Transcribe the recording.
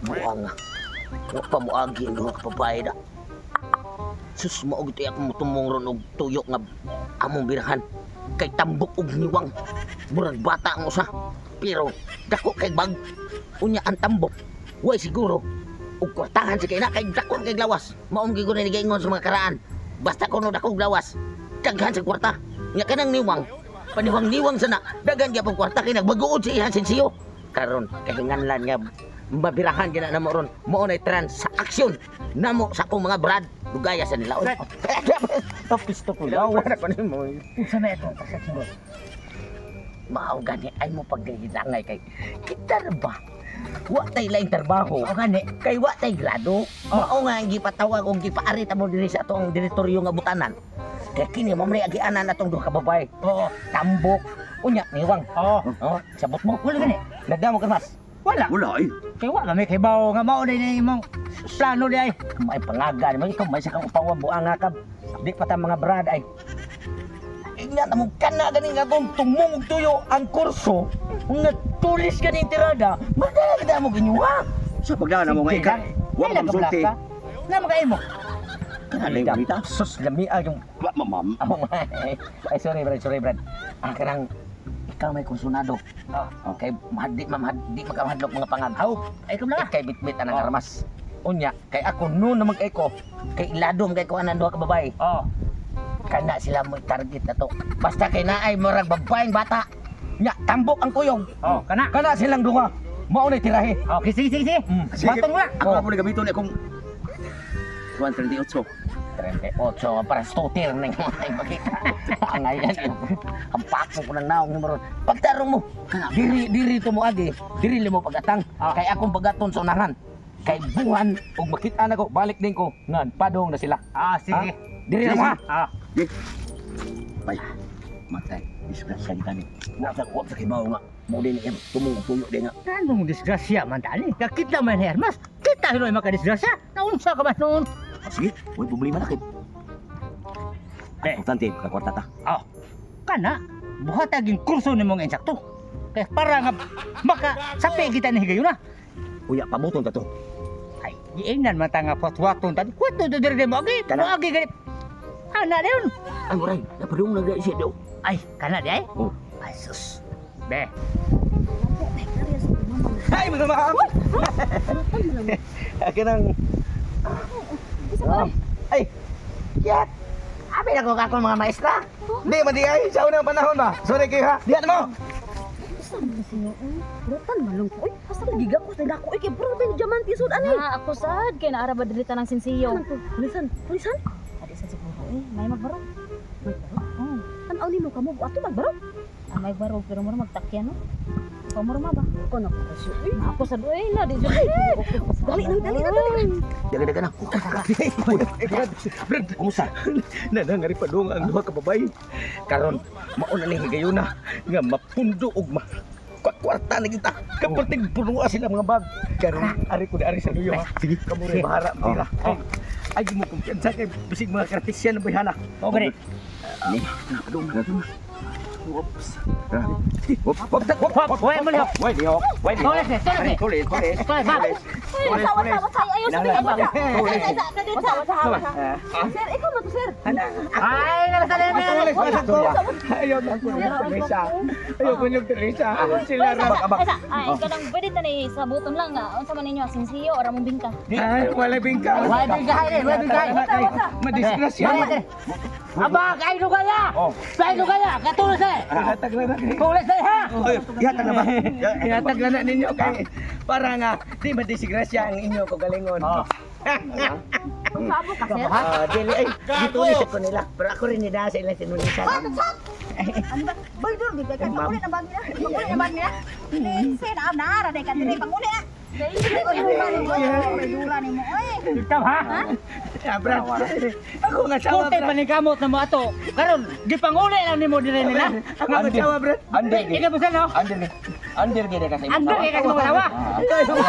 Buang nga. Huwag pa mo agi ang mga babae na. Sus, maog ito akong mutumong ron og tuyo nga among birahan. Kay tambok og niwang. Murag bata ang usa. Pero dako kay bag. Unya ang tambok. Way siguro. Ug kwartahan si kay na kay dako kay lawas. Maong gigo na nigaingon sa mga karaan. Basta kuno dako lawas. Daghan sa kwarta. Nya kanang niwang. Paniwang-niwang sana. Daghan gyapon kwarta kay nagbaguod si ihan sensiyo. Karon kahinganlan nga mabirahan gina na mo ron. Mao nay transaksyon namo sa akong mga brad. Dugaya sa nila. Tapos to ko daw wala pa nimo. Unsa na ito transaksyon mo? Mao gani ay mo paghilangay kay kita ra ba? Wa tay laing trabaho. O gani Kay wa tay grado. Mao nga ang gipatawag og gipaari ta mo diri sa atong direktoryo nga butanan. Kay kini mo may agianan atong duha ka babae. Oo. Tambok. Unya niwang. Oo. Oh, sabot mo. Wala gani. Nagdamo ka mas. Wala. Wala ay. Kay wala may kibaw nga mao din imong plano di ay. May pangagan mo ikaw may sakang upawa buanga ka. Di pa ta mga brad ay. Ingna na mo kana gani nga kung tumong og tuyo ang kurso. Nga tulis gani tirada. Madagda mo ginyuha. Sa pagdaan mo nga ika. Wa mo sulti. Na makaimo. Kanang gamita. Sus lami yung Wa mamam. ay sorry brad. Kanang ikaw may konsunado. Okay, mahadi makamahadlok mga pangag. Aw, ay kam na. Kay bitbit anang armas. Unya, kay ako noon na mag-ay ko, kay iladom kay ko anan duha ka babae. Oh. Kana sila mo target na to. Basta kay naay murag babaeng bata. Nya, tambok ang kuyog. Oh, kana. Kana silang duha. Mao na tirahe. Okay, sige. Sige. Batong na. Ako mo gamiton akong 138. 38 para stoter na yung mga makita. Ang ayan, ang papo ko ng naong numero. Pagtarong mo, diri to mo agi, diri mo pagatang. Kay akong pagaton sa unahan. Kay buwan, ug makita na ko, balik din ko, nga padong na sila. Sige. Diri na mo ha. Di. Bay. Matay. Disgrasya kita ni. Wag sa kibaw nga. Mo din yung tumong tuyo din nga. Anong disgrasya man tani? Kakita man ni Hermas. Kita hinoy makadisgrasya. Naunsa ka ba noon? Sige, huwag problema na kit. Importante, kakwarta ta. Kana, buhat aging kurso ni mong insakto. Kaya para nga makasapi kita ni higayon na. Uya, pabuton ta to. Ay, giingnan man ta nga potwaton tadi. Kwato to diri mo agi. Kana. Mo agi gani. Ana dayon. Ay muray, napadung na gaya siya daw. Ay, kana di ay. Oh. Ay sus. Be. Ay mga ma'am. Kanang ay, yat! Abi na ko kakon mga maestra. Di, madi ay, sa unang panahon ba? Sorry kayo ha, diyan mo! Saan ba siya? Rutan malong ko. Uy, asa ka giga ko sa dako. Uy, kay bro, may diamante sud ani. Ako sad kay naara ba dili tanang sinsiyo. Pulisan, pulisan. Adi sa siguro may magbaro. May baro. Oh, tanaw nimo kamo ato magbaro. May baro pero mo magtakyan no. Pamorma ba? Ko na ko. Uy, Ako sad na di jud. dali na. Daga-daga na. Brad, kumusta? Nanangari pa doon ang duha ka babay. Karon, mauna ni higayuna nga mapundo og kwarta na kita. Kaperting punuan sila mga bag. Karon, ari ko ari sa luyo ha. Sige, kamo rin bahara. Tira. Ay, mo kumpiyansa kay bisig mga kartisyan na bayhala. O gani. Ni, nakadong na to. Oops. Wait mo liho. Wait, di ho. Wait, di ho. Tulis. Tulis. Sawa say ayo sa mga. Sir, ikaw man to, sir. Ay, nalasalim na. Ayaw na ko yung Teresa. Ayaw ko yung Teresa. Sila Abak. Ay, kanang pwede ta ni sa buton lang nga. Unsa man ninyo sinsiyo or among bingka? Ay, wala bingka. Wala bigay. Madisgrasya. Aba, kay lugaya. Kay lugaya, katulos eh. Ihatag na na kayo. Tulis eh ha. Ihatag na ba? Ihatag na na ninyo kay para nga di madisgrasya ang inyo kagalingon. Sabo ka, sir. Dili ay gitulis ko nila. Pero ako rin nida sa ilang sinulisan. Ano ba? Baldur di kay pangulit ang bag niya. Pangulit ang bag niya. Sir, na ara day ka dire pangulit na. May dula ni mo. Oy. Ikaw ha. Brad. Ako nga sawa, Kunti Brad. panikamot na mo ato. Karon, gipanguli lang nimo dire nila. Ako nga sawa, Brad. Under di. Ikaw ba no? Under gid kasi. Andor kay kasama. Ikaw yung